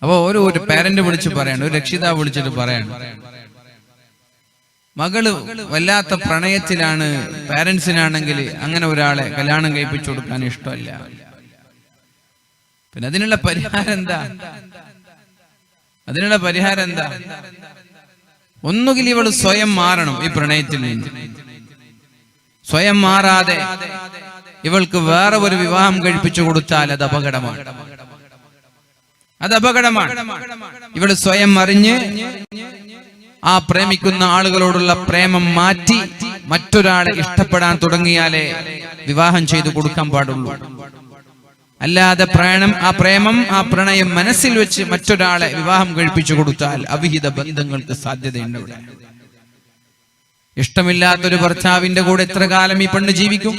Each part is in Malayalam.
അപ്പൊ ഒരു പാരന്റ് വിളിച്ച് പറയാണ്, ഒരു രക്ഷിതാവ് വിളിച്ചിട്ട് പറയാണ്, മകള് വല്ലാത്ത പ്രണയത്തിലാണ്, പാരന്റ്സിനാണെങ്കിൽ അങ്ങനെ ഒരാളെ കല്യാണം കഴിപ്പിച്ചു കൊടുക്കാൻ ഇഷ്ടമല്ല. പിന്നെ അതിനുള്ള പരിഹാരം എന്താ? ഒന്നുകിൽ ഇവള് സ്വയം മാറണം ഈ പ്രണയത്തിൽ നിന്ന്. സ്വയം മാറാതെ ഇവൾക്ക് വേറെ ഒരു വിവാഹം കഴിപ്പിച്ചു കൊടുത്താൽ അത് അപകടമാണ്. ഇവള് സ്വയം അറിഞ്ഞ് ആ പ്രേമിക്കുന്ന ആളുകളോടുള്ള പ്രേമം മാറ്റി മറ്റൊരാളെ ഇഷ്ടപ്പെടാൻ തുടങ്ങിയാലേ വിവാഹം ചെയ്തു കൊടുക്കാൻ പാടുള്ളൂ. അല്ലാതെ പ്രണയം മനസ്സിൽ വെച്ച് മറ്റൊരാളെ വിവാഹം കഴിപ്പിച്ചു കൊടുത്താൽ അവിഹിത ബന്ധങ്ങൾക്ക് സാധ്യതയുണ്ട്. ഇവിടെ ഇഷ്ടമില്ലാത്തൊരു ഭർത്താവിന്റെ കൂടെ എത്ര കാലം ഈ പെണ്ണ് ജീവിക്കും?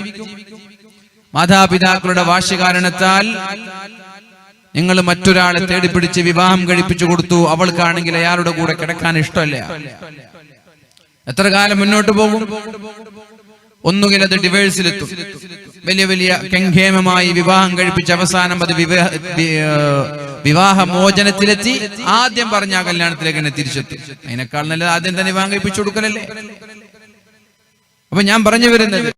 മാതാപിതാക്കളുടെ വാശി കാരണത്താൽ നിങ്ങൾ മറ്റൊരാളെ തേടിപ്പിടിച്ച് വിവാഹം കഴിപ്പിച്ചു കൊടുത്തു. അവൾക്കാണെങ്കിൽ അയാളുടെ കൂടെ കിടക്കാൻ ഇഷ്ടമല്ല. എത്ര കാലം മുന്നോട്ട് പോകും? ഒന്നുകിൽ അത് ഡിവേഴ്സിലെത്തും, വലിയ വലിയ കെങ്കേമമായി വിവാഹം കഴിപ്പിച്ച് അവസാനം അത് വിവാഹമോചനത്തിലെത്തി ആദ്യം പറഞ്ഞ ആ കല്യാണത്തിലേക്ക് തന്നെ തിരിച്ചെത്തും. അതിനേക്കാൾ നല്ലത് ആദ്യം തന്നെ വിവാഹം കഴിപ്പിച്ചു കൊടുക്കലല്ലേ. അപ്പൊ ഞാൻ പറഞ്ഞു വരുന്നത്,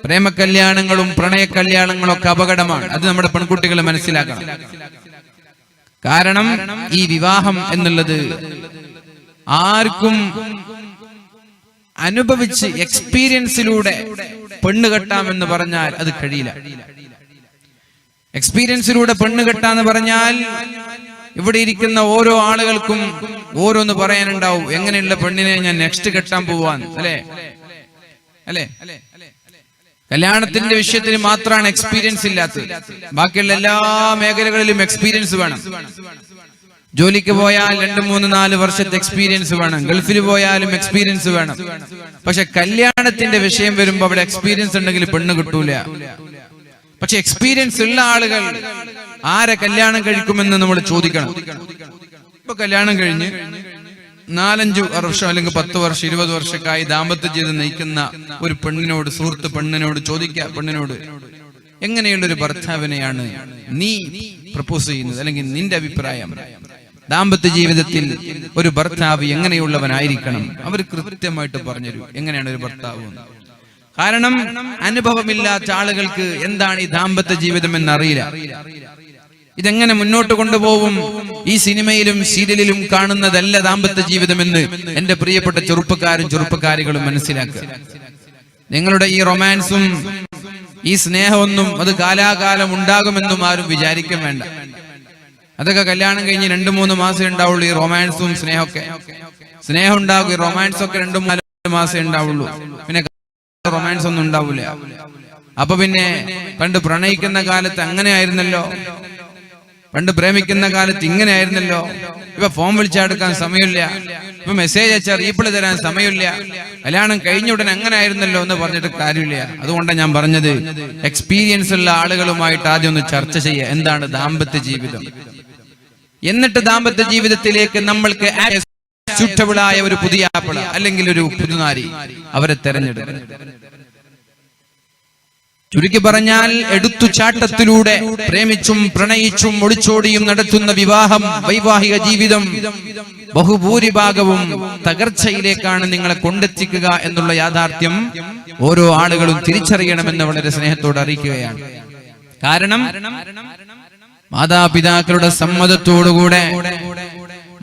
പ്രേമകല്യാണങ്ങളും പ്രണയ കല്യാണങ്ങളും ഒക്കെ അപകടമാണ്. അത് നമ്മുടെ പെൺകുട്ടികൾ മനസ്സിലാക്കണം. കാരണം ഈ വിവാഹം എന്നുള്ളത് ആർക്കും അനുഭവിച്ച് എക്സ്പീരിയൻസിലൂടെ പെണ്ണ് കെട്ടാമെന്ന് പറഞ്ഞാൽ അത് കഴിയില്ല. എക്സ്പീരിയൻസിലൂടെ പെണ്ണ് കെട്ടാന്ന് പറഞ്ഞാൽ ഇവിടെ ഇരിക്കുന്ന ഓരോ ആളുകൾക്കും ഓരോന്ന് പറയാനുണ്ടാവും. എങ്ങനെയുള്ള പെണ്ണിനെ ഞാൻ നെക്സ്റ്റ് കെട്ടാൻ പോവാൻ, അല്ലേ? കല്യാണത്തിന്റെ വിഷയത്തിന് മാത്രമാണ് എക്സ്പീരിയൻസ് ഇല്ലാത്തത്. ബാക്കിയുള്ള എല്ലാ മേഖലകളിലും എക്സ്പീരിയൻസ് വേണം. ജോലിക്ക് പോയാൽ 2, 3, 4 വർഷത്തെ എക്സ്പീരിയൻസ് വേണം. ഗൾഫിൽ പോയാലും എക്സ്പീരിയൻസ് വേണം. പക്ഷെ കല്യാണത്തിന്റെ വിഷയം വരുമ്പോ അവിടെ എക്സ്പീരിയൻസ് ഉണ്ടെങ്കിൽ പെണ്ണ് കിട്ടൂല. പക്ഷെ എക്സ്പീരിയൻസ് ഉള്ള ആളുകൾ ആരെ കല്യാണം കഴിക്കുമെന്ന് നമ്മൾ ചോദിക്കണം. ഇപ്പൊ കല്യാണം കഴിഞ്ഞ് 4-5 വർഷം അല്ലെങ്കിൽ 10 വർഷം 20 വർഷക്കായി ദാമ്പത്യ ജീവിതം നയിക്കുന്ന ഒരു പെണ്ണിനോട്, സുഹൃത്ത് പെണ്ണിനോട് ചോദിക്കുക, പെണ്ണിനോട് എങ്ങനെയുള്ളൊരു ഭർത്താവിനെയാണ് നീ പ്രപ്പോസ് ചെയ്യുന്നത്, അല്ലെങ്കിൽ നിന്റെ അഭിപ്രായം? ദാമ്പത്യ ജീവിതത്തിൽ ഒരു ഭർത്താവ് എങ്ങനെയുള്ളവനായിരിക്കണം? അവർ കൃത്യമായിട്ട് പറഞ്ഞുതരും എങ്ങനെയാണ് ഒരു ഭർത്താവ്. കാരണം അനുഭവമില്ലാത്ത ആളുകൾക്ക് എന്താണ് ഈ ദാമ്പത്യ ജീവിതം എന്നറിയില്ല. ഇതെങ്ങനെ മുന്നോട്ട് കൊണ്ടുപോകും? ഈ സിനിമയിലും സീരിയലിലും കാണുന്നതല്ല ദാമ്പത്യ ജീവിതമെന്ന് എന്റെ പ്രിയപ്പെട്ട ചെറുപ്പക്കാരികളും മനസ്സിലാക്കുക. നിങ്ങളുടെ ഈ റൊമാൻസും ഈ സ്നേഹമൊന്നും അത് കാലാകാലം ഉണ്ടാകുമെന്നും ആരും വിചാരിക്കാൻ വേണ്ട. അതൊക്കെ കല്യാണം കഴിഞ്ഞ് 2-3 മാസം ഉണ്ടാവുള്ളൂ. ഈ റൊമാൻസും സ്നേഹം ഉണ്ടാകും. ഈ റൊമാൻസ് ഒക്കെ 2-3 മാസം ഉണ്ടാവുള്ളൂ. പിന്നെ റൊമാൻസ് ഒന്നും ഉണ്ടാവില്ല. അപ്പൊ പിന്നെ പണ്ട് പ്രണയിക്കുന്ന കാലത്ത് അങ്ങനെ ആയിരുന്നല്ലോ, പണ്ട് പ്രേമിക്കുന്ന കാലത്ത് ഇങ്ങനെ ആയിരുന്നല്ലോ, ഇപ്പൊ ഫോൺ വിളിച്ചെടുക്കാൻ സമയമില്ല, ഇപ്പൊ മെസ്സേജ് അയച്ചാൽ റീപ്ലൈ തരാൻ സമയമില്ല, കല്യാണം കഴിഞ്ഞ ഉടനെ അങ്ങനെ ആയിരുന്നല്ലോ എന്ന് പറഞ്ഞിട്ട് കാര്യമില്ല. അതുകൊണ്ടാണ് ഞാൻ പറഞ്ഞത്, എക്സ്പീരിയൻസ് ഉള്ള ആളുകളുമായിട്ട് ആദ്യം ഒന്ന് ചർച്ച ചെയ്യുക, എന്താണ് ദാമ്പത്യ ജീവിതം. എന്നിട്ട് ദാമ്പത്യ ജീവിതത്തിലേക്ക് നമ്മൾക്ക് സ്യൂട്ടബിൾ ആയ ഒരു പുതിയ ആപ്പിള അല്ലെങ്കിൽ ഒരു പുതുനാരി അവരെ തെരഞ്ഞെടുക്കുക. ചുരുക്കി പറഞ്ഞാൽ എടുത്തുചാട്ടത്തിലൂടെ പ്രേമിച്ചും പ്രണയിച്ചും ഒളിച്ചോടിയും നടത്തുന്ന വൈവാഹിക ജീവിതം ബഹുഭൂരിഭാഗവും തകർച്ചയിലേക്കാണ് നിങ്ങളെ കൊണ്ടെത്തിക്കുക എന്നുള്ള യാഥാർത്ഥ്യം ഓരോ ആളുകളും തിരിച്ചറിയണമെന്ന് വളരെ സ്നേഹത്തോടെ അറിയിക്കുകയാണ്. കാരണം മാതാപിതാക്കളുടെ സമ്മതത്തോടുകൂടെ,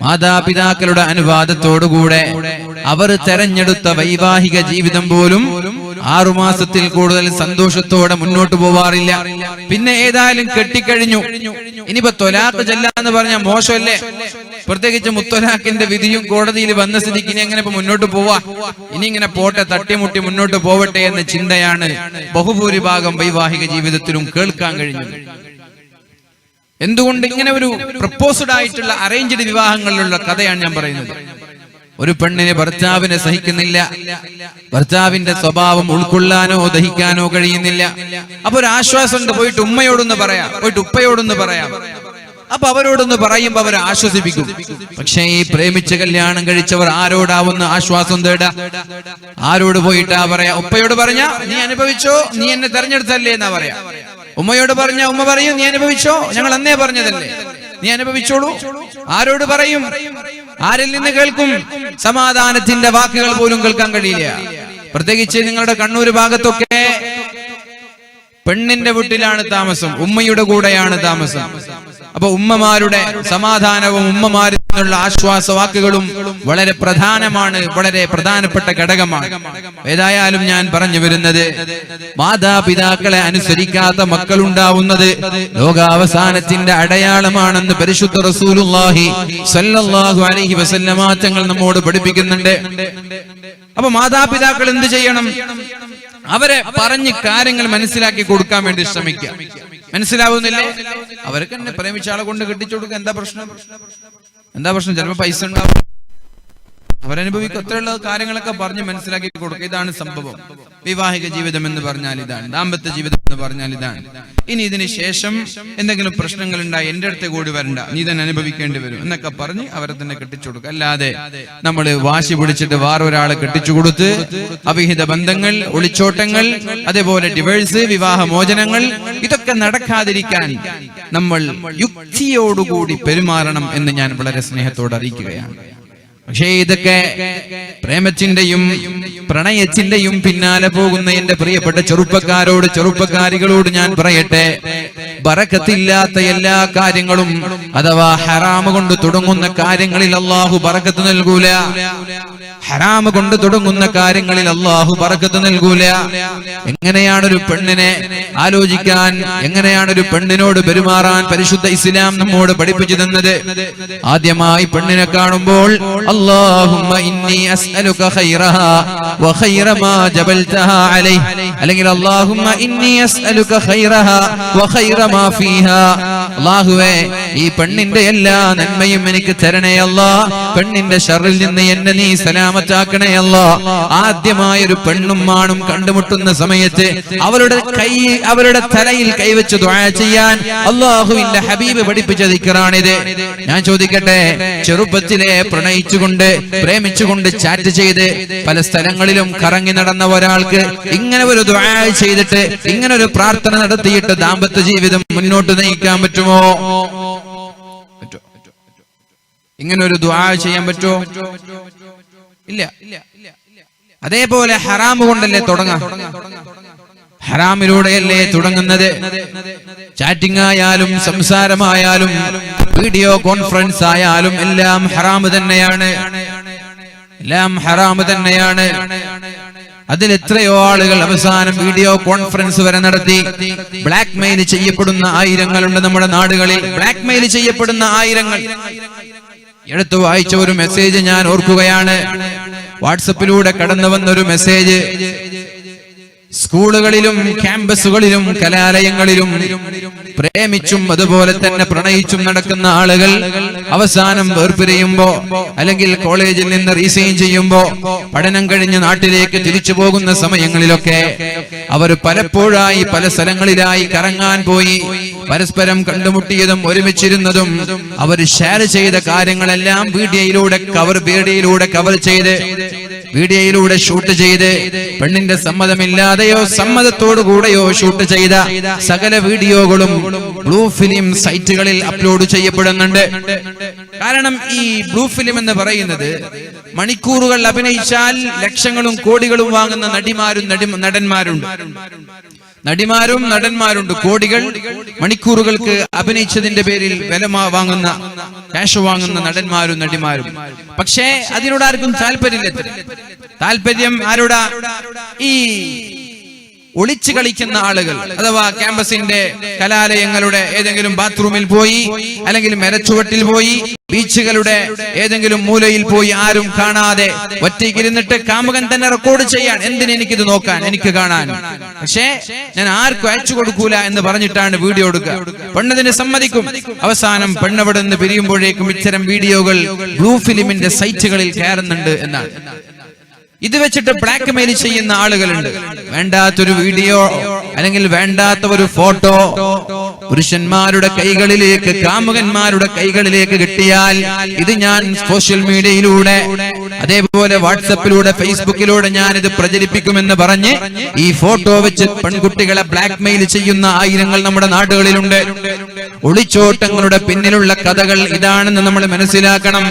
മാതാപിതാക്കളുടെ അനുവാദത്തോടുകൂടെ അവർ തെരഞ്ഞെടുത്ത വൈവാഹിക ജീവിതം പോലും 6 മാസത്തിൽ കൂടുതൽ സന്തോഷത്തോടെ മുന്നോട്ട് പോവാറില്ല. പിന്നെ ഏതായാലും കെട്ടിക്കഴിഞ്ഞു, ഇനിയിപ്പോ തൊലാഖ് ചെല്ലാന്ന് പറഞ്ഞാൽ മോശമല്ലേ? പ്രത്യേകിച്ച് മുത്തലാഖിന്റെ വിധിയും കോടതിയിൽ വന്ന സ്ഥിതിക്ക് ഇനി എങ്ങനെ മുന്നോട്ട് പോവാ? ഇനി ഇങ്ങനെ പോട്ടെ, തട്ടിമുട്ടി മുന്നോട്ട് പോവട്ടെ എന്ന ചിന്തയാണ് ബഹുഭൂരിഭാഗം വൈവാഹിക ജീവിതത്തിലും കേൾക്കാൻ കഴിഞ്ഞത്. എന്തുകൊണ്ട്? ഇങ്ങനെ ഒരു പ്രപ്പോസ്ഡ് ആയിട്ടുള്ള അറേഞ്ച്ഡ് വിവാഹങ്ങളിലുള്ള കഥയാണ് ഞാൻ പറയുന്നത്. ഒരു പെണ്ണിന് ഭർത്താവിനെ സഹിക്കുന്നില്ല, ഭർത്താവിന്റെ സ്വഭാവം ഉൾക്കൊള്ളാനോ ദഹിക്കാനോ കഴിയുന്നില്ല. അപ്പൊ ഒരു ആശ്വാസമുണ്ട്, പോയിട്ട് ഉമ്മയോടൊന്ന് പറയാം, പോയിട്ട് ഉപ്പയോടൊന്ന് പറയാം. അപ്പൊ അവരോടൊന്ന് പറയുമ്പോ അവരെ ആശ്വസിപ്പിക്കും. പക്ഷേ ഈ പ്രേമിച്ച് കല്യാണം കഴിച്ചവർ ആരോടാവുന്ന ആശ്വാസം തേടാ? ആരോട് പോയിട്ടാ പറയാ? ഉപ്പയോട് പറഞ്ഞ നീ അനുഭവിച്ചോ, നീ എന്നെ തെരഞ്ഞെടുത്തല്ലേ എന്നാ പറയാ. ഉമ്മയോട് പറഞ്ഞ ഉമ്മ പറയും നീ അനുഭവിച്ചോ, ഞങ്ങൾ അന്നേ പറഞ്ഞതല്ലേ. നീ അനുഭവിച്ചോളൂ. ആരോട് പറയും? ആരിൽ നിന്ന് കേൾക്കും? സമാധാനത്തിന്റെ വാക്കുകൾ പോലും കേൾക്കാൻ കഴിയില്ല. പ്രത്യേകിച്ച് നിങ്ങളുടെ കണ്ണൂർ ഭാഗത്തൊക്കെ പെണ്ണിന്റെ വീട്ടിലാണ് താമസം, ഉമ്മയുടെ കൂടെയാണ് താമസം. അപ്പൊ ഉമ്മമാരുടെ സമാധാനവും ഉമ്മമാരിൽ നിന്നുള്ള ആശ്വാസവാക്കുകളും വളരെ പ്രധാനമാണ്, വളരെ പ്രധാനപ്പെട്ട ഘടകമാണ്. ഏതായാലും ഞാൻ പറഞ്ഞു വരുന്നത്, മാതാപിതാക്കളെ അനുസരിക്കാത്ത മക്കളുണ്ടാവുന്നത് ലോകാവസാനത്തിന്റെ അടയാളമാണെന്ന് പരിശുദ്ധ റസൂലുള്ളാഹി സ്വല്ലല്ലാഹു അലൈഹി വസല്ലമ തങ്ങൾ നമ്മോട് പഠിപ്പിക്കുന്നുണ്ട്. അപ്പൊ മാതാപിതാക്കൾ എന്ത് ചെയ്യണം? അവരെ പറഞ്ഞ് കാര്യങ്ങൾ മനസ്സിലാക്കി കൊടുക്കാൻ വേണ്ടി ശ്രമിക്കുക. മനസ്സിലാവുന്നില്ലേ? അവർക്ക് എന്നെ പ്രേമിച്ച ആളെ കൊണ്ട് കെട്ടിച്ചു കൊടുക്കുക. എന്താ പ്രശ്നം? ചിലപ്പോ പൈസ ഉണ്ടാവും, അവരനുഭവിക്കും. അത്രയുള്ള കാര്യങ്ങളൊക്കെ പറഞ്ഞ് മനസ്സിലാക്കി കൊടുക്കുക. ഇതാണ് സംഭവം. വിവാഹിക ജീവിതം എന്ന് പറഞ്ഞാൽ ഇതാണ്, ദാമ്പത്യ ജീവിതം എന്ന് പറഞ്ഞാൽ ഇതാണ്. ഇനി ഇതിന് ശേഷം എന്തെങ്കിലും പ്രശ്നങ്ങൾ ഉണ്ടായി എന്റെ അടുത്ത് കൂടി വരണ്ട, നീ തന്നെ അനുഭവിക്കേണ്ടി വരും എന്നൊക്കെ പറഞ്ഞ് അവരെ തന്നെ കെട്ടിച്ചു കൊടുക്കുക. അല്ലാതെ നമ്മൾ വാശി പിടിച്ചിട്ട് വേറൊരാളെ കെട്ടിച്ചു കൊടുത്ത് അവിഹിത ബന്ധങ്ങൾ, ഒളിച്ചോട്ടങ്ങൾ, അതേപോലെ ഡിവേഴ്സ്, വിവാഹമോചനങ്ങൾ, ഇതൊക്കെ നടക്കാതിരിക്കാൻ നമ്മൾ യുക്തിയോടുകൂടി പെരുമാറണം എന്ന് ഞാൻ വളരെ സ്നേഹത്തോടെ അറിയിക്കുകയാണ്. പക്ഷേ ഇതൊക്കെ പ്രേമത്തിന്റെയും പ്രണയത്തിന്റെയും പിന്നാലെ പോകുന്ന എന്റെ പ്രിയപ്പെട്ട ചെറുപ്പക്കാരികളോട് ഞാൻ പറയട്ടെ, ബറക്കത്തില്ലാത്ത എല്ലാ കാര്യങ്ങളും അഥവാ ഹറാമ് കൊണ്ട് തുടങ്ങുന്ന കാര്യങ്ങളിൽ അല്ലാഹു ബറക്കത്ത് നൽകൂല. ഹറാമ് കൊണ്ട് തുടങ്ങുന്ന കാര്യങ്ങളിൽ അല്ലാഹു ബറക്കത്ത് നൽകൂല. എങ്ങനെയാണ് ഒരു പെണ്ണിനെ ആലോചിക്കാൻ, എങ്ങനെയാണ് ഒരു പെണ്ണിനോട് പെരുമാറാൻ പരിശുദ്ധ ഇസ്ലാം നമ്മോട് പഠിപ്പിച്ചു തന്നത്? ആദ്യമായി പെണ്ണിനെ കാണുമ്പോൾ അല്ലാഹുമ്മ ഇന്നി അസ്അലുക ഖൈറഹാ വഖൈറ മാ ജബൽതഹാ അലൈഹി, അല്ലെങ്കിൽ അല്ലാഹുമ്മ ഇന്നി അസ്അലുക ഖൈറഹാ വഖൈറ മാ ഫീഹാ. അല്ലാഹുവേ, ഈ പെണ്ണിന്റെ എല്ലാ നന്മയും എനിക്ക് തരണേ അല്ലാഹ്, പെണ്ണിന്റെ ശർറിൽ നിന്ന് എന്നെ നീ സലാമത്താക്കണേ അല്ലാഹ്. ആദ്യമായി ഒരു പെണ്ണും ആണും കണ്ടുമുട്ടുന്ന സമയത്ത് അവരുടെ തലയിൽ കൈവച്ച് ദുആ ചെയ്യാൻ അല്ലാഹുവിന്റെ ഹബീബ് പഠിപ്പിച്ച ദിക്റാണിത്. ഞാൻ ചോദിക്കട്ടെ, ചെറുപ്പത്തിലെ പ്രണയിച്ചുകൊണ്ട് പ്രേമിച്ചുകൊണ്ട് ചാറ്റ് ചെയ്ത് പല സ്ഥലങ്ങളിലും കറങ്ങി നടന്ന ഒരാൾക്ക് ഇങ്ങനെ ഒരു ദുആ ചെയ്തിട്ട്, ഇങ്ങനെ ഒരു പ്രാർത്ഥന നടത്തിയിട്ട് ദാമ്പത്യ ജീവിതം മുന്നോട്ട് നയിക്കാൻ പറ്റുമോ? ഇങ്ങനെ ഒരു ദുആ ചെയ്യാൻ പറ്റുമോ? ഇല്ല. അതേപോലെ ഹറാമ് കൊണ്ടല്ലേ തുടങ്ങാം, ഹറാമിലൂടെയല്ലേ തുടങ്ങുന്നത്. ചാറ്റിംഗ് ആയാലും സംസാരമായാലും വീഡിയോ കോൺഫറൻസ് ആയാലും എല്ലാം ഹറാമ് തന്നെയാണ്. അതിൽ എത്രയോ ആളുകൾ അവസാനം വീഡിയോ കോൺഫറൻസ് വരെ നടത്തി ബ്ലാക്ക് മെയിൽ ചെയ്യപ്പെടുന്ന ആയിരങ്ങളുണ്ട് നമ്മുടെ നാടുകളിൽ. ബ്ലാക്ക് മെയിൽ ചെയ്യപ്പെടുന്ന ആയിരങ്ങൾ. എടുത്തു വായിച്ച ഒരു മെസ്സേജ് ഞാൻ ഓർക്കുകയാണ്. വാട്സപ്പിലൂടെ കടന്നു വന്നൊരു മെസ്സേജ്. സ്കൂളുകളിലും ക്യാമ്പസുകളിലും കലാലയങ്ങളിലും പ്രേമിച്ചും അതുപോലെ തന്നെ പ്രണയിച്ചും നടക്കുന്ന ആളുകൾ അവസാനം വേർപിരിയുമ്പോ, അല്ലെങ്കിൽ കോളേജിൽ നിന്ന് റീസൈൻ ചെയ്യുമ്പോ, പഠനം കഴിഞ്ഞ് നാട്ടിലേക്ക് തിരിച്ചു പോകുന്ന സമയങ്ങളിലൊക്കെ അവർ പലപ്പോഴായി പല സ്ഥലങ്ങളിലായി കറങ്ങാൻ പോയി പരസ്പരം കണ്ടുമുട്ടിയതും ഒരുമിച്ചിരുന്നതും അവർ ഷെയർ ചെയ്ത കാര്യങ്ങളെല്ലാം വീഡിയോയിലൂടെ കവർ ചെയ്ത്, വീഡിയോയിലൂടെ ഷൂട്ട് ചെയ്ത്, പെണ്ണിന്റെ സമ്മതമില്ലാതെയോ സമ്മതത്തോടു കൂടെയോ ഷൂട്ട് ചെയ്ത സകല വീഡിയോകളും ബ്ലൂ ഫിലിം സൈറ്റുകളിൽ അപ്ലോഡ് ചെയ്യപ്പെടുന്നുണ്ട്. കാരണം ഈ ബ്ലൂ ഫിലിം എന്ന് പറയുന്നത് മണിക്കൂറുകൾ അഭിനയിച്ചാൽ ലക്ഷങ്ങളും കോടികളും വാങ്ങുന്ന നടന്മാരുണ്ട്. കോടികൾ മണിക്കൂറുകൾക്ക് അഭിനയിച്ചതിന്റെ പേരിൽ വില വാങ്ങുന്ന, ക്യാഷ് വാങ്ങുന്ന നടിമാരും. പക്ഷേ അതിനോട് ആർക്കും താല്പര്യം ആരോടാ? ഈ ഒളിച്ചു കളിക്കുന്ന ആളുകൾ, അഥവാ ക്യാമ്പസിന്റെ കലാലയങ്ങളുടെ ഏതെങ്കിലും ബാത്റൂമിൽ പോയി, അല്ലെങ്കിൽ മരച്ചുവട്ടിൽ പോയി, ബീച്ചുകളുടെ ഏതെങ്കിലും മൂലയിൽ പോയി ആരും കാണാതെ ഒറ്റയ്ക്കിരുന്നിട്ട് കാമുകൻ തന്നെ റെക്കോർഡ് ചെയ്യാൻ, എന്തിന് എനിക്കിത് നോക്കാൻ, എനിക്ക് കാണാൻ, പക്ഷേ ഞാൻ ആർക്കും അയച്ചു കൊടുക്കൂല എന്ന് പറഞ്ഞിട്ടാണ് വീഡിയോ എടുക്കുക. പെണ്ണതിന് സമ്മതിക്കും. അവസാനം പെണ്ണവിടെ നിന്ന് പിരിയുമ്പോഴേക്കും ഇത്തരം വീഡിയോകൾ ബ്ലൂ ഫിലിമിന്റെ സൈറ്റുകളിൽ കയറുന്നുണ്ട് എന്നാണ്. ഇത് വെച്ചിട്ട് ബ്ലാക്ക് മെയിൽ ചെയ്യുന്ന ആളുകളുണ്ട്. വേണ്ടാത്തൊരു വീഡിയോ അല്ലെങ്കിൽ വേണ്ടാത്ത ഒരു ഫോട്ടോ പുരുഷന്മാരുടെ കൈകളിലേക്ക്, കാമുകന്മാരുടെ കൈകളിലേക്ക് കിട്ടിയാൽ ഇത് ഞാൻ സോഷ്യൽ മീഡിയയിലൂടെ, അതേപോലെ വാട്സപ്പിലൂടെ, ഫേസ്ബുക്കിലൂടെ ഞാൻ ഇത് പ്രചരിപ്പിക്കുമെന്ന് പറഞ്ഞ് ഈ ഫോട്ടോ വെച്ച് പെൺകുട്ടികളെ ബ്ലാക്ക് മെയിൽ ചെയ്യുന്ന ആയിരങ്ങൾ നമ്മുടെ നാടുകളിലുണ്ട്. ഒളിച്ചോട്ടങ്ങളുടെ പിന്നിലുള്ള കഥകൾ ഇതാണെന്ന് നമ്മൾ മനസ്സിലാക്കണം.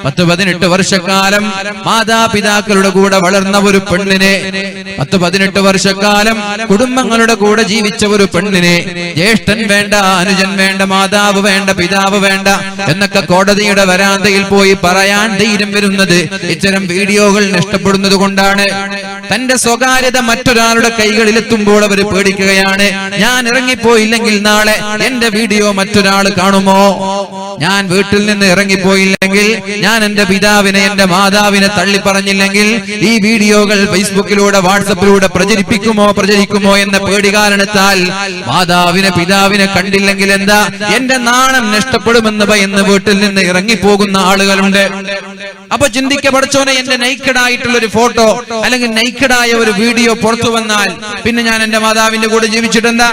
10-18 വർഷക്കാലം മാതാപിതാക്കളുടെ കൂടെ വളർന്ന ഒരു പെണ്ണിനെ, 10-18 വർഷക്കാലം കുടുംബങ്ങളുടെ കൂടെ ജീവിച്ച ഒരു പെണ്ണിനെ ജ്യേഷ്ഠൻ വേണ്ട, അനുജൻ വേണ്ട, മാതാവ് വേണ്ട, പിതാവ് വേണ്ട എന്നൊക്കെ കോടതിയുടെ വരാന്തയിൽ പോയി പറയാൻ ധൈര്യം വരുന്നത് ഇത്തരം വീഡിയോകൾ നഷ്ടപ്പെടുന്നത് കൊണ്ടാണ്. തന്റെ സ്വകാര്യത മറ്റൊരാളുടെ കൈകളിലെത്തുമ്പോൾ അവർ പേടിക്കുകയാണ്. ഞാൻ ഇറങ്ങിപ്പോയില്ലെങ്കിൽ നാളെ എന്റെ വീഡിയോ മറ്റൊരാൾ കാണുമോ? ഞാൻ വീട്ടിൽ നിന്ന് ഇറങ്ങിപ്പോയില്ലെങ്കിൽ, ഞാൻ എന്റെ പിതാവിനെ, എന്റെ മാതാവിനെ തള്ളി പറഞ്ഞില്ലെങ്കിൽ ഈ വീഡിയോകൾ ഫേസ്ബുക്കിലൂടെ, വാട്സപ്പിലൂടെ പ്രചരിക്കുമോ എന്ന പേടി കാരണത്താൽ മാതാവിനെ, പിതാവിനെ കണ്ടില്ലെങ്കിൽ എന്താ, എന്റെ നാണം നഷ്ടപ്പെടുമെന്ന് ഭയന്ന് വീട്ടിൽ നിന്ന് ഇറങ്ങിപ്പോകുന്ന ആളുകളുണ്ട്. അപ്പൊ പഠിച്ചോനെ, എന്റെ നൈക്കഡായിട്ടുള്ള ഒരു ഫോട്ടോ അല്ലെങ്കിൽ നൈക്കഡായ ഒരു വീഡിയോ പുറത്തു വന്നാൽ പിന്നെ ഞാൻ എന്റെ മാതാവിന്റെ കൂടെ ജീവിച്ചിട്ടെന്താ,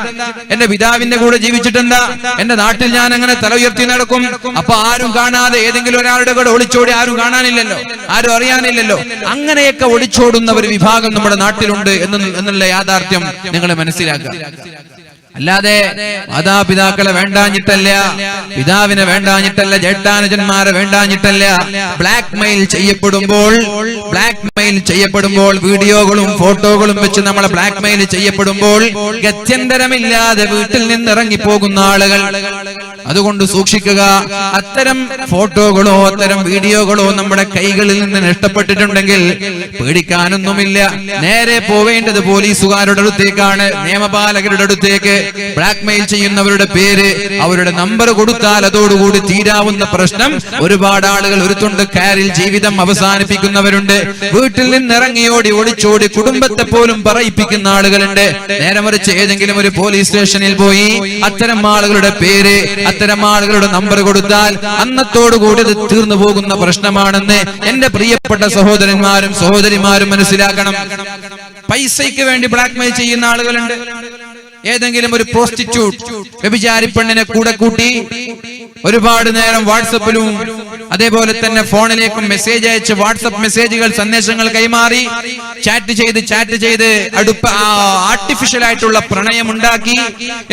എന്റെ പിതാവിന്റെ കൂടെ ജീവിച്ചിട്ടെന്താ, എന്റെ നാട്ടിൽ ഞാൻ അങ്ങനെ തല ഉയർത്തി നടക്കും. അപ്പൊ ആരും കാണാതെ ഏതെങ്കിലും ഒരാളുടെ കൂടെ ഒളിച്ചോടി ആരും കാണാനില്ലല്ലോ, ആരും അറിയാനില്ലല്ലോ. അങ്ങനെയൊക്കെ ഒളിച്ചോടുന്ന ഒരു വിഭാഗം നമ്മുടെ നാട്ടിലുണ്ട് എന്നുള്ള യാഥാർത്ഥ്യം നിങ്ങൾ മനസ്സിലാക്കുക. അല്ലാതെ മാതാപിതാക്കളെ വേണ്ടാഞ്ഞിട്ടല്ല, പിതാവിനെ വേണ്ടാഞ്ഞിട്ടല്ല, ജേഷ്ഠാനുജന്മാരെ വേണ്ടാഞ്ഞിട്ടല്ല. ബ്ലാക്ക് മെയിൽ ചെയ്യപ്പെടുമ്പോൾ വീഡിയോകളും ഫോട്ടോകളും വെച്ച് നമ്മളെ ബ്ലാക്ക് മെയിൽ ചെയ്യപ്പെടുമ്പോൾ ഗത്യന്തരമില്ലാതെ വീട്ടിൽ നിന്ന് ഇറങ്ങിപ്പോകുന്ന ആളുകൾ. അതുകൊണ്ട് സൂക്ഷിക്കുക. അത്തരം ഫോട്ടോകളോ അത്തരം വീഡിയോകളോ നമ്മുടെ കൈകളിൽ നിന്ന് നഷ്ടപ്പെട്ടിട്ടുണ്ടെങ്കിൽ പേടിക്കാനൊന്നുമില്ല. നേരെ പോവേണ്ടത് പോലീസുകാരുടെ അടുത്തേക്കാണ്, നിയമപാലകരുടെ അടുത്തേക്ക്. ബ്ലാക്ക് മെയിൽ ചെയ്യുന്നവരുടെ പേര്, അവരുടെ നമ്പർ കൊടുത്താൽ അതോടുകൂടി തീരാവുന്ന പ്രശ്നം. ഒരുപാട് ആളുകൾ ഒരു തുണ്ട് കാരിൽ ജീവിതം അവസാനിപ്പിക്കുന്നവരുണ്ട്. വീട്ടിൽ നിന്ന് ഇറങ്ങിയോടി ഒളിച്ചോടി കുടുംബത്തെ പോലും പറയിപ്പിക്കുന്ന ആളുകളുണ്ട്. നേരെ മറിച്ച് ഏതെങ്കിലും ഒരു പോലീസ് സ്റ്റേഷനിൽ പോയി അത്തരം ആളുകളുടെ പേര്, അത്തരം ആളുകളുടെ നമ്പർ കൊടുത്താൽ അന്നത്തോടുകൂടി ഇത് തീർന്നു പോകുന്ന പ്രശ്നമാണെന്ന് എന്റെ പ്രിയപ്പെട്ട സഹോദരന്മാരും സഹോദരിമാരും മനസ്സിലാക്കണം. പൈസയ്ക്ക് വേണ്ടി ബ്ലാക്ക് മെയിൽ ചെയ്യുന്ന ആളുകളുണ്ട്. ഏതെങ്കിലും ഒരു പ്രോസ്റ്റിറ്റ്യൂട്ട്, വ്യഭിചാരി പെണ്ണിനെ കൂടെ കൂട്ടി ഒരുപാട് നേരം വാട്സപ്പിലും അതേപോലെ തന്നെ ഫോണിലേക്കും മെസ്സേജ് അയച്ച് വാട്സപ്പ് മെസ്സേജുകൾ, സന്ദേശങ്ങൾ കൈമാറി ചാറ്റ് ചെയ്ത് ആർട്ടിഫിഷ്യൽ ആയിട്ടുള്ള പ്രണയം ഉണ്ടാക്കി.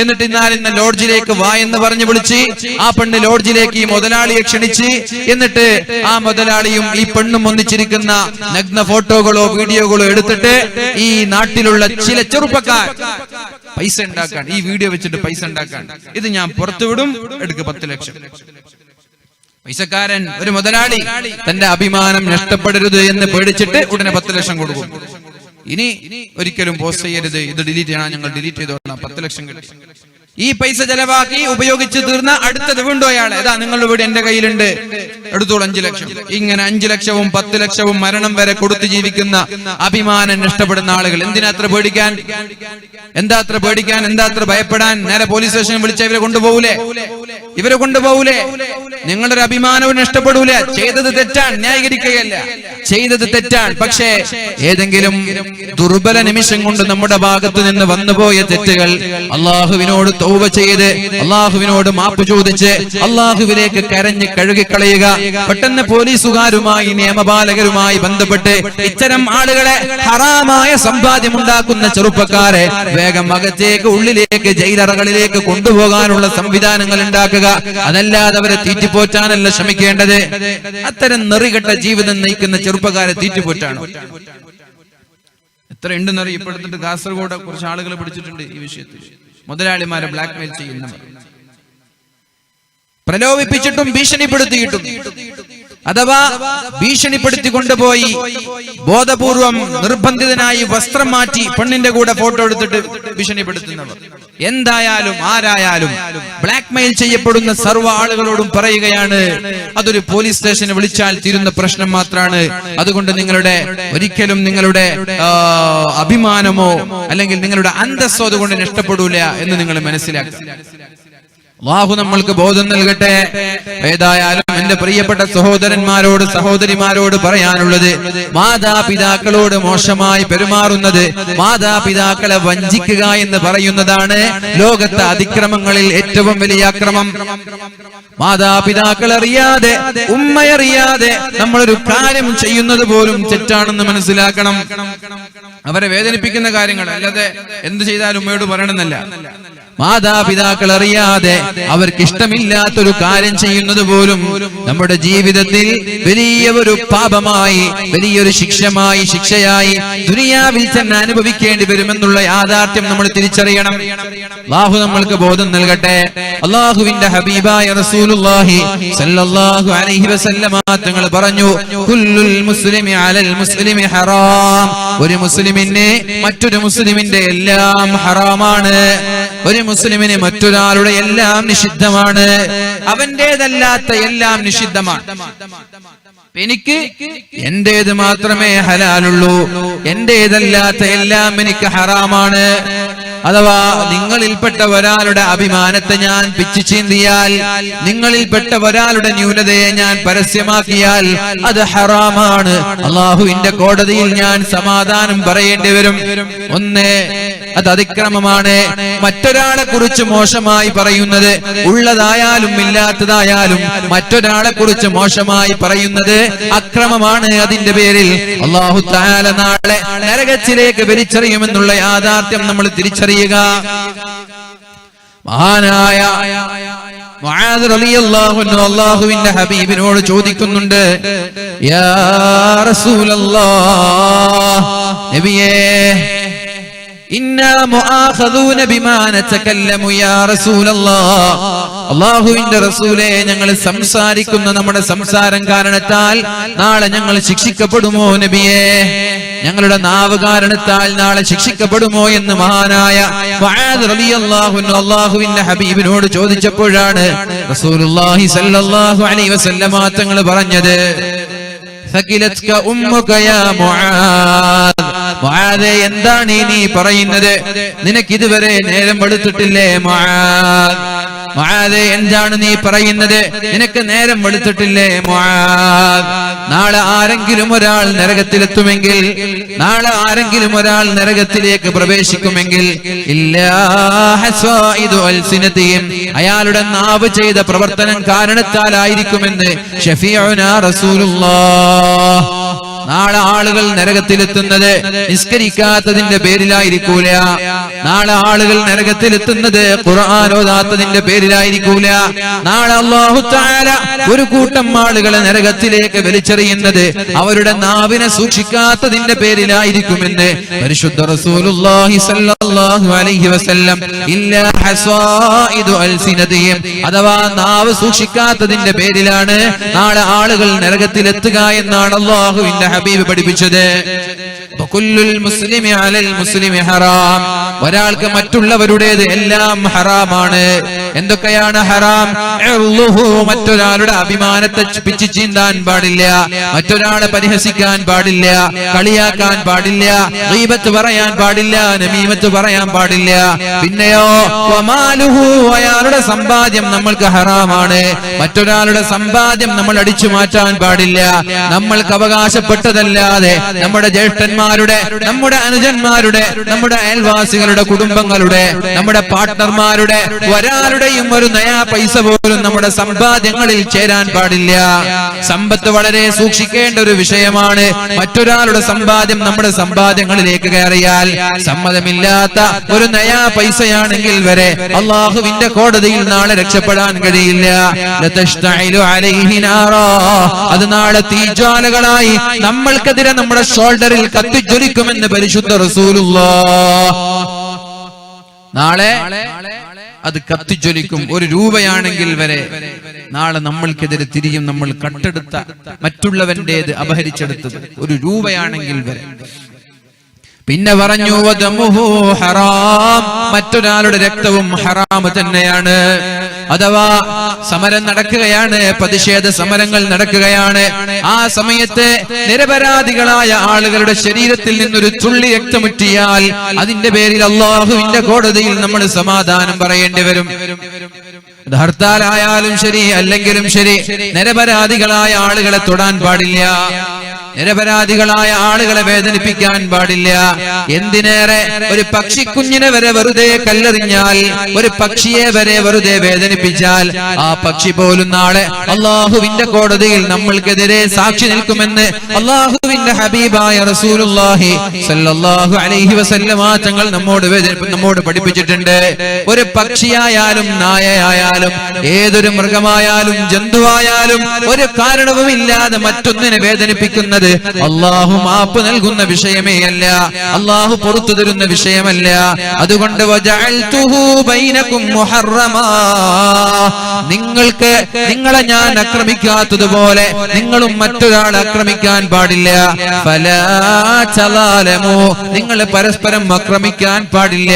എന്നിട്ട് ഇന്ന ലോഡ്ജിലേക്ക് വാ എന്ന് പറഞ്ഞ് വിളിച്ച് ആ പെണ്ണ് ലോഡ്ജിലേക്ക് ഈ മുതലാളിയെ ക്ഷണിച്ച്, എന്നിട്ട് ആ മുതലാളിയും ഈ പെണ്ണും ഒന്നിച്ചിരിക്കുന്ന നഗ്ന ഫോട്ടോകളോ വീഡിയോകളോ എടുത്തിട്ട് ഈ നാട്ടിലുള്ള ചില ചെറുപ്പക്കാർ പൈസ ഉണ്ടാക്കാൻ, ഈ വീഡിയോ വെച്ചിട്ട് പൈസ ഉണ്ടാക്കാൻ, ഇത് ഞാൻ പുറത്തുവിടും, എടുക്ക് 10 ലക്ഷം. പൈസക്കാരൻ, ഒരു മുതലാളി തന്റെ അഭിമാനം നഷ്ടപ്പെടരുത് എന്ന് പേടിച്ചിട്ട് ഉടനെ 10 ലക്ഷം കൊടുക്കും. ഇനി ഒരിക്കലും പോസ്റ്റ് ചെയ്യരുത്, ഇത് ഡിലീറ്റ് ചെയ്യണം, ഞങ്ങൾ ഡിലീറ്റ് ചെയ്തോളാം, 10 ലക്ഷം കിട്ടി. ഈ പൈസ ചെലവാക്കി ഉപയോഗിച്ച് തീർന്ന അടുത്തത് വീണ്ടും അയാളെ, ഇതാ നിങ്ങളുടെ വീട് എന്റെ കയ്യിലുണ്ട്, എടുത്തോളൂ 5 ലക്ഷം. ഇങ്ങനെ 5 ലക്ഷവും 10 ലക്ഷവും മരണം വരെ കൊടുത്തു ജീവിക്കുന്ന അഭിമാനം നഷ്ടപ്പെടുന്ന ആളുകൾ. എന്തിനാ അത്ര പേടിക്കാൻ? എന്താ അത്ര ഭയപ്പെടാൻ? നേരെ പോലീസ് സ്റ്റേഷനിൽ വിളിച്ച ഇവരെ കൊണ്ടുപോകൂലേ? നിങ്ങളുടെ ഒരു അഭിമാനവും നഷ്ടപ്പെടൂല. ചെയ്തത് തെറ്റാണ്, ന്യായീകരിക്കുകയല്ല, ചെയ്തത് തെറ്റാണ്. പക്ഷേ ഏതെങ്കിലും ദുർബല നിമിഷം കൊണ്ട് നമ്മുടെ ഭാഗത്ത് നിന്ന് വന്നുപോയ തെറ്റുകൾ അള്ളാഹുവിനോട് തൗബ ചെയ്ത്, അള്ളാഹുവിനോട് മാപ്പ് ചോദിച്ച് അള്ളാഹുവിലേക്ക് കരഞ്ഞ് കഴുകിക്കളയുക. പെട്ടെന്ന് പോലീസുകാരുമായി, നിയമപാലകരുമായി ബന്ധപ്പെട്ട് ഇത്തരം ആളുകളെ, ഹറാമായ സമ്പാദ്യം ഉണ്ടാക്കുന്ന ചെറുപ്പക്കാരെ വേഗം അകത്തേക്ക്, ഉള്ളിലേക്ക്, ജയിലറകളിലേക്ക് കൊണ്ടുപോകാനുള്ള സംവിധാനങ്ങൾ ഉണ്ടാക്കുക. അതല്ലാതെ അവരെ തീറ്റിപ്പോറ്റാനല്ല ശ്രമിക്കേണ്ടത്. അത്തരം നെറികെട്ട ജീവിതം നയിക്കുന്ന ചെറുപ്പക്കാരെ തീറ്റിപ്പോറ്റാണ്. എത്ര ഉണ്ടെന്ന് അറിയപ്പെടുത്തിട്ട് കാസർഗോഡ് കുറച്ച് ആളുകൾ പിടിച്ചിട്ടുണ്ട് ഈ വിഷയത്തിൽ. മുതലാളിമാരെ ബ്ലാക്ക് മെയിൽ ചെയ്യുന്നവർ, പ്രലോഭിപ്പിച്ചിട്ടും ഭീഷണിപ്പെടുത്തിയിട്ടും, അഥവാ ഭീഷണിപ്പെടുത്തി കൊണ്ടുപോയി ബോധപൂർവം നിർബന്ധിതനായി വസ്ത്രം മാറ്റി പെണ്ണിന്റെ കൂടെ ഫോട്ടോ എടുത്തിട്ട് ഭീഷണിപ്പെടുത്തുന്നവർ. എന്തായാലും ആരായാലും ബ്ലാക്ക് മെയിൽ ചെയ്യപ്പെടുന്ന സർവ്വ ആളുകളോടും പറയുകയാണ്, അതൊരു പോലീസ് സ്റ്റേഷന് വിളിച്ചാൽ തീരുന്ന പ്രശ്നം മാത്രമാണ്. അതുകൊണ്ട് ഒരിക്കലും നിങ്ങളുടെ അഭിമാനമോ അല്ലെങ്കിൽ നിങ്ങളുടെ അന്തസ്സോ അതുകൊണ്ട് നഷ്ടപ്പെടൂല എന്ന് നിങ്ങൾ മനസ്സിലാക്കുക. അല്ലാഹു നമ്മൾക്ക് ബോധം നൽകട്ടെ. ഏതായാലും എന്റെ പ്രിയപ്പെട്ട സഹോദരന്മാരോട് സഹോദരിമാരോട് പറയാനുള്ളത്, മാതാപിതാക്കളോട് മോശമായി പെരുമാറുന്നത്, മാതാപിതാക്കളെ വഞ്ചിക്കുക എന്ന് പറയുന്നതാണ് ലോകത്തെ അതിക്രമങ്ങളിൽ ഏറ്റവും വലിയ അക്രമം. മാതാപിതാക്കൾ അറിയാതെ, ഉമ്മയറിയാതെ നമ്മളൊരു കാര്യം ചെയ്യുന്നത് പോലും തെറ്റാണെന്ന് മനസ്സിലാക്കണം. അവരെ വേദനിപ്പിക്കുന്ന കാര്യങ്ങൾ അല്ലാതെ എന്ത് ചെയ്താലും ഉമ്മയോട് പറയണമെന്നല്ല. മാതാപിതാക്കൾ അറിയാതെ അവർക്ക് ഇഷ്ടമില്ലാത്തൊരു കാര്യം ചെയ്യുന്നത് പോലും നമ്മുടെ ജീവിതത്തിൽ വലിയ ഒരു പാപമായി, വലിയൊരു ശിക്ഷയായി ദുനിയാവിൽ തന്നെ അനുഭവിക്കേണ്ടി വരുമെന്നുള്ള യാഥാർത്ഥ്യം നമ്മൾ തിരിച്ചറിയണം. അല്ലാഹു നമ്മൾക്ക് ബോധം നൽകട്ടെ. അല്ലാഹുവിന്റെ ഹബീബായ റസൂലുള്ളാഹി സ്വല്ലല്ലാഹു അലൈഹി വസല്ലമ തങ്ങൾ പറഞ്ഞു, കുല്ലുൽ മുസ്ലിമി അലൽ മുസ്ലിമി ഹറാം. ഒരു മുസ്ലിമിന് മറ്റൊരു മുസ്ലിമിന്റെ എല്ലാം ഹറാമാണ്. ഒരു മുസ്ലിമിന് മറ്റൊരാളുടെ എല്ലാം നിഷിദ്ധമാണ്. അവന്റേതല്ലാത്ത എല്ലാം നിഷിദ്ധമാണ്. എനിക്ക് എന്റേത് മാത്രമേ ഹലാലുള്ളൂ, എന്റേതല്ലാത്ത എല്ലാം എനിക്ക് ഹറാമാണ്. അഥവാ നിങ്ങളിൽപ്പെട്ട ഒരാളുടെ അഭിമാനത്തെ ഞാൻ പിച്ചു ചീന്തിയാൽ, നിങ്ങളിൽപ്പെട്ട ഒരാളുടെ ന്യൂനതയെ ഞാൻ പരസ്യമാക്കിയാൽ അത് ഹറാമാണ്. അല്ലാഹുവിന്റെ കോടതിയിൽ ഞാൻ സമാധാനം പറയേണ്ടി വരും. ഒന്ന്, അത് അതിക്രമമാണ്. മറ്റൊരാളെ കുറിച്ച് മോശമായി പറയുന്നത്, ഉള്ളതായാലും ഇല്ലാത്തതായാലും മറ്റൊരാളെ കുറിച്ച് മോശമായി പറയുന്നത് അക്രമമാണ്. അതിന്റെ പേരിൽ അല്ലാഹു തആല നാളെ നരകത്തിലേക്ക് വലിച്ചെറിയുമെന്നുള്ള യാഥാർത്ഥ്യം നമ്മൾ തിരിച്ചറിയുക. മഹാനായ മുആദ് റളിയല്ലാഹു അൻഹു അല്ലാഹുവിന്റെ ഹബീബിനോട് ചോദിക്കുന്നുണ്ട്, യാ റസൂലല്ലാഹ്, നബിയേ, ഇന്നാ മുആഖദൂന ബിമാ നതകല്ലമു യാ റസൂലല്ലാഹ്. അല്ലാഹുവിന്റെ റസൂലേ, ഞങ്ങൾ സംസാരിക്കുന്ന നമ്മുടെ സംസാരം കാരണത്താൽ നാളെ ഞങ്ങൾ ശിക്ഷിക്കപ്പെടുമോ നബിയേ? ഞങ്ങളുടെ നാവ് കാരണത്താൽ നാളെ ശിക്ഷിക്കപ്പെടുമോ എന്ന് മഹാനായ മുആദ് റളിയല്ലാഹു അൻഹു അല്ലാഹുവിന്റെ ഹബീബിനോട് ചോദിച്ചപ്പോഴാണ് റസൂലുള്ളാഹി സ്വല്ലല്ലാഹു അലൈഹി വസല്ലമ തങ്ങൾ പറഞ്ഞത്, സകിലത്ക ഉമ്മുക യാ മുആദ്. മുആദേ, എന്താണ് നീ പറയുന്നത്? നിനക്ക് ഇതുവരെ നേരം വെളുത്തിട്ടില്ലേ മുആദ്? മുആദേ, എന്താണ് നീ പറയുന്നത്? നിനക്ക് നേരം വെളുത്തിട്ടില്ലേ മുആദ്? നാളെ ആരെങ്കിലും ഒരാൾ നരകത്തിലെത്തുമെങ്കിൽ, നാളെ ആരെങ്കിലും ഒരാൾ നരകത്തിലേക്ക് പ്രവേശിക്കുമെങ്കിൽ, ഇല്ലാ ഹസായിദു അൽസിനതിഹിം, അയാളുടെ നാവ് ചെയ്ത പ്രവർത്തനം കാരണത്താലായിരിക്കുമെന്ന് ശഫീഉനാ റസൂലുള്ളാഹ്. നാളെ ആളുകൾ നരകത്തിലെത്തുന്നത് നിസ്കരിക്കാത്തതിന്റെ പേരിലായിരിക്കൂല. നാളെ ആളുകൾ നരകത്തിലെത്തുന്നത് ഖുർആൻ ഓതാത്തതിന്റെ പേരിലായിരിക്കൂല. നാളെ അല്ലാഹു തആല ഒരു കൂട്ടം ആളുകളെ നരകത്തിലേക്ക് വലിച്ചെറിയുന്നത് അവരുടെ നാവിനെ സൂക്ഷിക്കാത്തതിന്റെ പേരിലായിരിക്കുമെന്ന് പരിശുദ്ധ റസൂലുള്ളാഹി സ്വല്ലല്ലാഹു അലൈഹി വസല്ലം. ഇല്ലാ ഹസായിദു അൽസിനതിഹിം, അഥവാ നാവ് സൂക്ഷിക്കാത്തതിന്റെ പേരിലാണ് നാളെ ആളുകൾ നരകത്തിലെത്തുക എന്നാണ് അല്ലാഹുവിന്റെ ഹബീബ് പഠിപ്പിച്ചത്. ഒരാൾക്ക് മറ്റുള്ളവരുടേത് എല്ലാം ഹറാമാണ്. എന്തൊക്കെയാണ് ഹറാം? മറ്റൊരാളുടെ അഭിമാനത്തെ പിച്ചു ചീന്താൻ പാടില്ല, മറ്റൊരാളെ പരിഹസിക്കാൻ പാടില്ല, കളിയാക്കാൻ പാടില്ല, ഗീബത്ത് പറയാൻ പാടില്ല, നമീമത്ത് പറയാൻ പാടില്ല. പിന്നെയോ വമാലുഹു, അയാളുടെ സമ്പാദ്യം നമ്മൾക്ക് ഹറാമാണ്. മറ്റൊരാളുടെ സമ്പാദ്യം നമ്മൾ അടിച്ചു മാറ്റാൻ പാടില്ല. നമ്മൾക്ക് അവകാശപ്പെട്ടതല്ലാതെ നമ്മുടെ ജ്യേഷ്ഠന്മാരുടെ, നമ്മുടെ അനുജന്മാരുടെ, നമ്മുടെ അയൽവാസികളുടെ, കുടുംബങ്ങളുടെ, നമ്മുടെ പാർട്ട്ണർമാരുടെ ഒരാളുടെയും ഒരു നയാ പൈസ പോലും നമ്മുടെ സമ്പാദ്യങ്ങളിൽ ചേരാൻ പാടില്ല. സമ്പത്ത് വളരെ സൂക്ഷിക്കേണ്ട ഒരു വിഷയമാണ്. മറ്റൊരാളുടെ സമ്പാദ്യം നമ്മുടെ സമ്പാദ്യങ്ങളിലേക്ക് കയറിയാൽ, സമ്മതമില്ലാത്ത ഒരു നയാ പൈസയാണെങ്കിൽ വരെ അല്ലാഹുവിന്റെ കോടതിയിൽ നാളെ രക്ഷപ്പെടാൻ കഴിയില്ല. ലതഷ്തഇലു അലൈഹി നാറാ, അത് നാളെ തീജ്വാലകളായി നമ്മൾക്കെതിരെ നമ്മുടെ ഷോൾഡറിൽ കത്തിജ്വലിക്കുമെന്ന് പരിശുദ്ധ റസൂലുള്ളാഹ്. നാളെ അത് കത്തിജ്വലിക്കും. 1 രൂപയാണെങ്കിൽ വരെ നാളെ നമ്മൾക്കെതിരെ തിരിയും. നമ്മൾ കട്ടെടുത്ത, മറ്റുള്ളവന്റേത് അപഹരിച്ചെടുത്തത് 1 രൂപയാണെങ്കിൽ വരെ. പിന്നെ പറഞ്ഞു വദമുഹു ഹറാം, മറ്റൊരാളുടെ രക്തവും ഹറാം തന്നെയാണ്. അഥവാ സമരം നടക്കുകയാണ്, പ്രതിഷേധ സമരങ്ങൾ നടക്കുകയാണ്. ആ സമയത്ത് നിരപരാധികളായ ആളുകളുടെ ശരീരത്തിൽ നിന്നൊരു തുള്ളി രക്തമുറ്റിയാൽ അതിന്റെ പേരിൽ അല്ലാഹുവിന്റെ കോടതിയിൽ നമ്മൾ സമാധാനം പറയേണ്ടി വരും. അത് ഹർത്താലായാലും ശരി അല്ലെങ്കിലും ശരി നിരപരാധികളായ ആളുകളെ തൊടാൻ പാടില്ല, നിരപരാധികളായ ആളുകളെ വേദനിപ്പിക്കാൻ പാടില്ല. എന്തിനേറെ ഒരു പക്ഷിക്കുഞ്ഞിനെ വരെ വെറുതെ കല്ലെറിഞ്ഞാൽ, ഒരു പക്ഷിയെ വരെ വെറുതെ വേദനിപ്പിച്ചാൽ ആ പക്ഷി പോലും നാളെ അള്ളാഹുവിന്റെ കോടതിയിൽ നമ്മൾക്കെതിരെ സാക്ഷി നിൽക്കുമെന്ന് അള്ളാഹുവിന്റെ ഹബീബായ റസൂലുള്ളാഹി സ്വല്ലല്ലാഹു അലൈഹി വസല്ലമ തങ്ങൾ നമ്മോട് പഠിപ്പിച്ചിട്ടുണ്ട്. ഒരു പക്ഷിയായാലും നായയായാലും ഏതൊരു മൃഗമായാലും ജന്തുവായാലും ഒരു കാരണവുമില്ലാതെ മറ്റൊന്നിനെ വേദനിപ്പിക്കുന്നത് അല്ലാഹു മാപ്പ് നൽകുന്ന വിഷയമേ അല്ല, അല്ലാഹു പുറത്തു തരുന്ന വിഷയമല്ല. അതുകൊണ്ട് വജഅൽതുഹു ബൈനകും മുഹറമാ, നിങ്ങളെ ഞാൻ ആക്രമിക്കാത്തതുപോലെ നിങ്ങളും മറ്റൊരാളെ ആക്രമിക്കാൻ പാടില്ല. ഫലാ തലാലമു, നിങ്ങൾ പരസ്പരം ആക്രമിക്കാൻ പാടില്ല.